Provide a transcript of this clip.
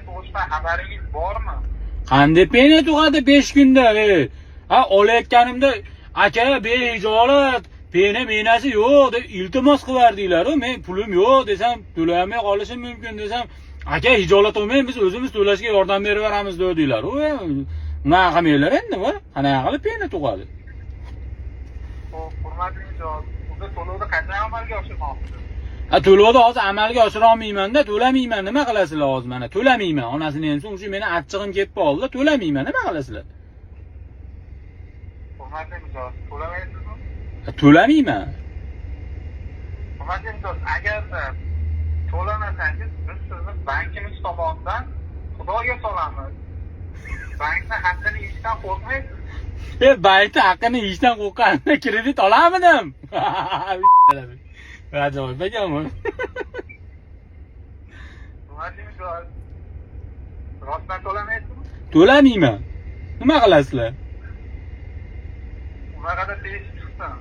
tug'ishdan xabaringiz bormi? Qanday penya tug'adi 5 kunda? Ha, olayotganimda aka behijolat, penya menasi yo'q deb iltimos qilardinglar-ku. Men pulim yo'q desam, to'lamay qolishim mumkin desam, aka hijolat olmang, biz o'zimiz to'lashga yordam beraveramiz dedinglar-ku. Nima qilmanglar endi bu? Qanaqa qilib penya tug'adi? Hurmatli mijoz, siz to'lovni qanday amalga oshirmoqchisiz? Ha, to'lovni hozir amalga oshira olmayman-da, to'lamayman. Nima qilasizlar hozir mana? To'lamayman. Onasini ham so'ng shu meni achchig'im kelib qoldi. To'lamayman. Nima qilasizlar? Hurmatli mijoz, to'lamaysizmi? Ha, to'lamayman. Hurmatli mijoz, agarda to'lamasangiz, biz sizni bankimiz tomonidan xudoga solamiz. Bankni haqqini yeyishdan qo'rqmaysiz? Bankda haqqini yeyishdan qo'rqqanimda kredit olamidim. Ajoyib ekanmi? Hurmatli mijoz, rostdan to'lamaysizmi? To'lamayman. Nima qilasizlar? Unaqada tez chiqsin.